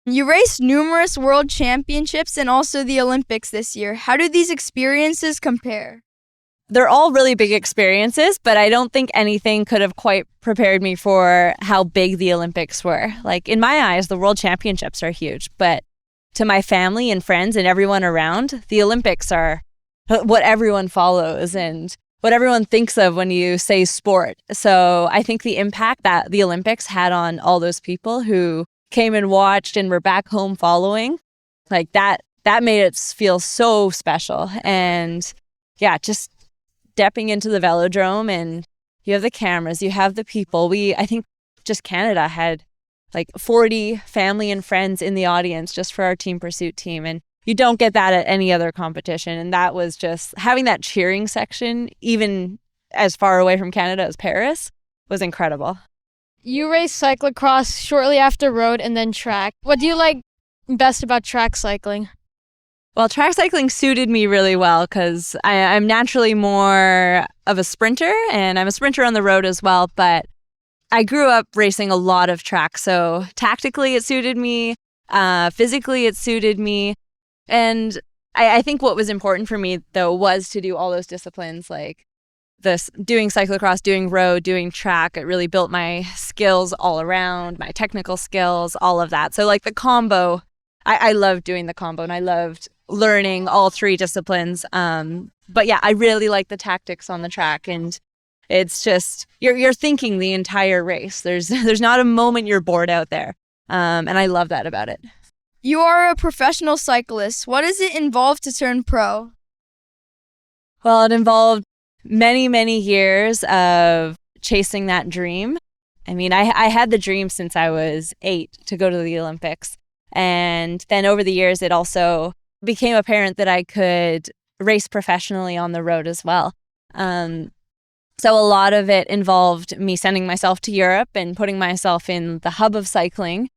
You raced numerous world championships and also the Olympics this year. How do these experiences compare? They're all really big experiences, but I don't think anything could have quite prepared me for how big the Olympics were. Like, in my eyes, the world championships are huge, but to my family and friends and everyone around, the Olympics are what everyone follows and what everyone thinks of when you say sport. So I think the impact that the Olympics had on all those people who came and watched and were back home following, like that made it feel so special. And yeah, just stepping into the velodrome and you have the cameras, you have the people. I think just Canada had like 40 family and friends in the audience just for our team pursuit team. And you don't get that at any other competition. And that was just having that cheering section, even as far away from Canada as Paris, was incredible. You raced cyclocross shortly after road and then track. What do you like best about track cycling? Well, track cycling suited me really well because I'm naturally more of a sprinter, and I'm a sprinter on the road as well. But I grew up racing a lot of track, so tactically it suited me, physically it suited me. And I think what was important for me, though, was to do all those disciplines, like this, doing cyclocross, doing road, doing track. It really built my skills all around, my technical skills, all of that. So like the combo, I loved doing the combo, and I loved learning all three disciplines. But yeah, I really like the tactics on the track, and it's just you're thinking the entire race. There's not a moment you're bored out there, and I love that about it. You are a professional cyclist. What does it involve to turn pro? Well, it involved many years of chasing that dream. I mean, I had the dream since I was 8 to go to the Olympics, and then over the years, it also became apparent that I could race professionally on the road as well. So a lot of it involved me sending myself to Europe and putting myself in the hub of cycling,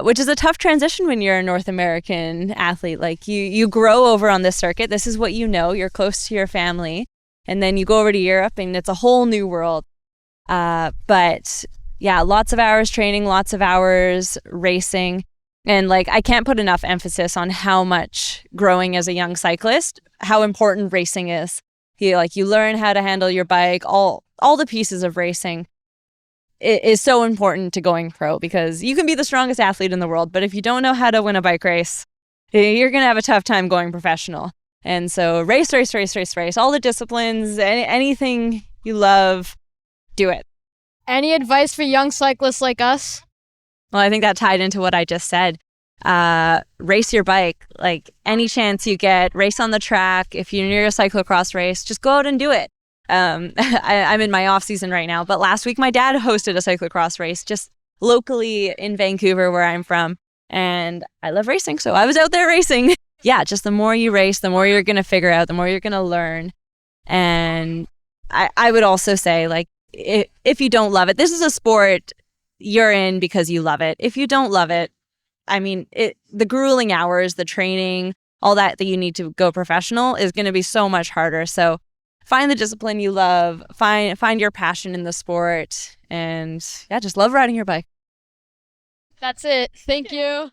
which is a tough transition when you're a North American athlete. Like you grow over on this circuit. This is what you know. You're close to your family. And then you go over to Europe and it's a whole new world. But yeah, lots of hours training, lots of hours racing. And like, I can't put enough emphasis on how much growing as a young cyclist, how important racing is. You learn how to handle your bike, all the pieces of racing. It is so important to going pro, because you can be the strongest athlete in the world, but if you don't know how to win a bike race, you're going to have a tough time going professional. And so race, all the disciplines, anything you love, do it. Any advice for young cyclists like us? Well, I think that tied into what I just said. Race your bike. Like, any chance you get, race on the track. If you're near a cyclocross race, just go out and do it. I'm in my off season right now, but last week my dad hosted a cyclocross race just locally in Vancouver, where I'm from. And I love racing, so I was out there racing. Yeah, just the more you race, the more you're going to figure out, the more you're going to learn. And I would also say, like, if you don't love it, this is a sport you're in because you love it. If you don't love it, I mean, the grueling hours, the training, all that you need to go professional is going to be so much harder. So find the discipline you love, find your passion in the sport, and yeah, just love riding your bike. That's it. Thank you.